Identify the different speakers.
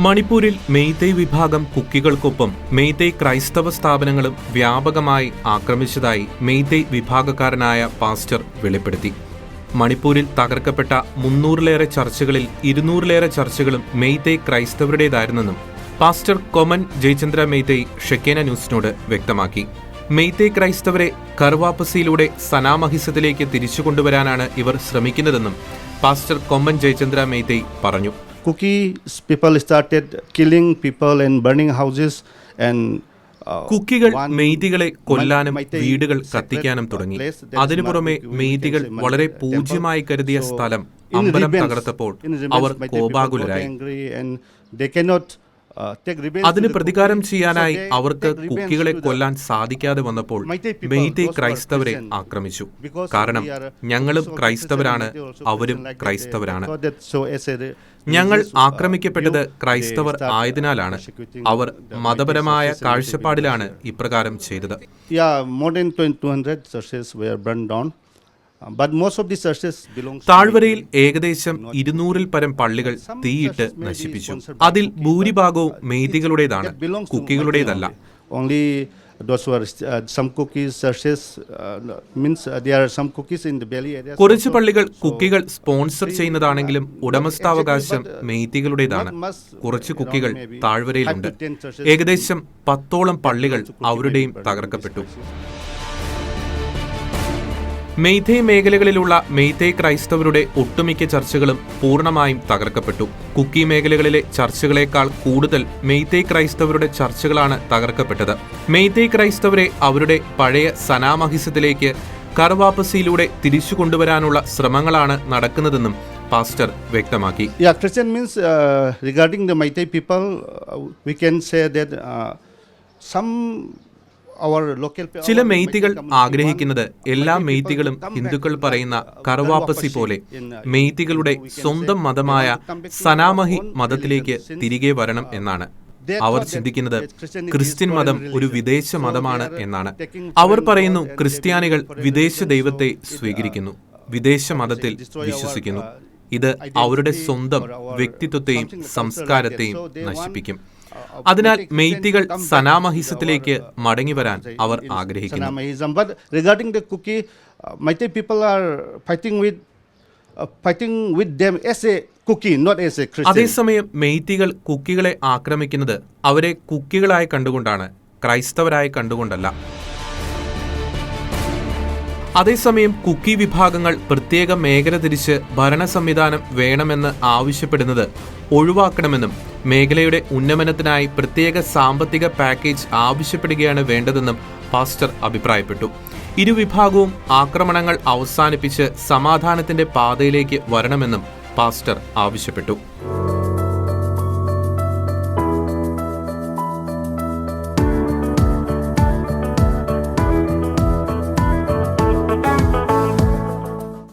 Speaker 1: മണിപ്പൂരിൽ മെയ്തേയ് വിഭാഗം കുക്കികൾക്കൊപ്പം മെയ്തേയ് ക്രൈസ്തവ സ്ഥാപനങ്ങളും വ്യാപകമായി ആക്രമിച്ചതായി മെയ്തേയ് വിഭാഗക്കാരനായ പാസ്റ്റർ വെളിപ്പെടുത്തി. മണിപ്പൂരിൽ തകർക്കപ്പെട്ട 300-ലേറെ ചർച്ചുകളിൽ 200-ലേറെ ചർച്ചുകളും മെയ്തേയ് ക്രൈസ്തവരുടേതായിരുന്നെന്നും പാസ്റ്റർ കൊമൻ ജയചന്ദ്ര മെയ്തേയ് ഷെക്കേന ന്യൂസിനോട് വ്യക്തമാക്കി. മെയ്തേയ് ക്രൈസ്തവരെ കർവാപ്പസിയിലൂടെ സനാമഹിസത്തിലേക്ക് തിരിച്ചുകൊണ്ടുവരാനാണ് ഇവർ ശ്രമിക്കുന്നതെന്നും പാസ്റ്റർ കൊമൻ ജയചന്ദ്ര മെയ്തേയ് പറഞ്ഞു.
Speaker 2: People started killing people and burning houses and
Speaker 1: കുക്കികൾ മെയ്തികളെ കൊല്ലാനും വീടുകൾ കത്തിക്കാനും തുടങ്ങി. അതിനു പുറമെ മെയ്തികൾ വളരെ പൂജ്യമായി കരുതിയ സ്ഥലം അമ്പലം തകർത്തപ്പോൾ അവർ കോപാകുലരായി. അതിന് പ്രതികാരം ചെയ്യാനായി അവർക്ക് കുക്കികളെ കൊല്ലാൻ സാധിക്കാതെ വന്നപ്പോൾ മെയ്തേയ് ക്രൈസ്തവരെ ആക്രമിച്ചു. കാരണം ഞങ്ങളും ക്രൈസ്തവരാണ്, അവരും ക്രൈസ്തവരാണ്. ഞങ്ങൾ ആക്രമിക്കപ്പെട്ടത് ക്രൈസ്തവർ ആയതിനാലാണ്. അവർ മതപരമായ കാഴ്ചപ്പാടിലാണ് ഇപ്രകാരം ചെയ്തത്. താഴ്വരയിൽ ഏകദേശം 200-ൽ പരം പള്ളികൾ തീയിട്ട് നശിപ്പിച്ചു. അതിൽ ഭൂരിഭാഗവും മെയ്തികളുടേതാണ്, കുക്കികളുടേതല്ല. കുറച്ച് പള്ളികൾ കുക്കികൾ സ്പോൺസർ ചെയ്യുന്നതാണെങ്കിലും ഉടമസ്ഥാവകാശം മെയ്തികളുടേതാണ്. കുറച്ച് കുക്കികൾ താഴ്വരയിലുണ്ട്. ഏകദേശം 10ഓളം പള്ളികൾ അവരുടെയും തകർക്കപ്പെട്ടു. മെയ്തേയ് മേഖലകളിലുള്ള മെയ്തേയ് ക്രൈസ്തവരുടെ ഒട്ടുമിക്ക ചർച്ചുകളും പൂർണ്ണമായും തകർക്കപ്പെട്ടു. കുക്കി മേഖലകളിലെ ചർച്ചുകളേക്കാൾ കൂടുതൽ മെയ്തേയ് ക്രൈസ്തവരുടെ ചർച്ചുകളാണ് തകർക്കപ്പെട്ടത്. മെയ്തേയ് ക്രൈസ്തവരെ അവരുടെ പഴയ സനാമഹിസത്തിലേക്ക് കർവാപ്പസിയിലൂടെ തിരിച്ചു കൊണ്ടുവരാനുള്ള ശ്രമങ്ങളാണ് നടക്കുന്നതെന്നും പാസ്റ്റർ വ്യക്തമാക്കി.
Speaker 2: Christian means regarding the Meitei people, we can say that some
Speaker 1: ചില മെയ്തികൾ ആഗ്രഹിക്കുന്നത് എല്ലാ മെയ്തികളും ഹിന്ദുക്കൾ പറയുന്ന കർവാപ്പസി പോലെ മെയ്തികളുടെ സ്വന്തം മതമായ സനാമഹി മതത്തിലേക്ക് തിരികെ വരണം എന്നാണ്. അവർ ചിന്തിക്കുന്നത് ക്രിസ്ത്യൻ മതം ഒരു വിദേശ മതമാണ് എന്നാണ്. അവർ പറയുന്നു ക്രിസ്ത്യാനികൾ വിദേശ ദൈവത്തെ സ്വീകരിക്കുന്നു, വിദേശ മതത്തിൽ വിശ്വസിക്കുന്നു. ഇത് അവരുടെ സ്വന്തം വ്യക്തിത്വത്തെയും സംസ്കാരത്തെയും നശിപ്പിക്കും. അതിനാൽ മെയ്തികൾ സനാമഹിസത്തിലേക്ക് മടങ്ങി വരാൻ അവർ ആഗ്രഹിക്കുന്നു. അതേസമയം മെയ്തികൾ കുക്കികളെ ആക്രമിക്കുന്നത് അവരെ കുക്കികളായി കണ്ടുകൊണ്ടാണ്, ക്രൈസ്തവരായി കണ്ടുകൊണ്ടല്ല. അതേസമയം കുക്കി വിഭാഗങ്ങൾ പ്രത്യേക മേഖല തിരിച്ച് ഭരണ സംവിധാനം വേണമെന്ന് ആവശ്യപ്പെടുന്നത് ഒഴിവാക്കണമെന്നും മേഖലയുടെ ഉന്നമനത്തിനായി പ്രത്യേക സാമ്പത്തിക പാക്കേജ് ആവശ്യപ്പെടുകയാണ് വേണ്ടതെന്നും പാസ്റ്റർ അഭിപ്രായപ്പെട്ടു. ഇരുവിഭാഗവും ആക്രമണങ്ങൾ അവസാനിപ്പിച്ച് സമാധാനത്തിന്റെ പാതയിലേക്ക് വരണമെന്നും പാസ്റ്റർ ആവശ്യപ്പെട്ടു.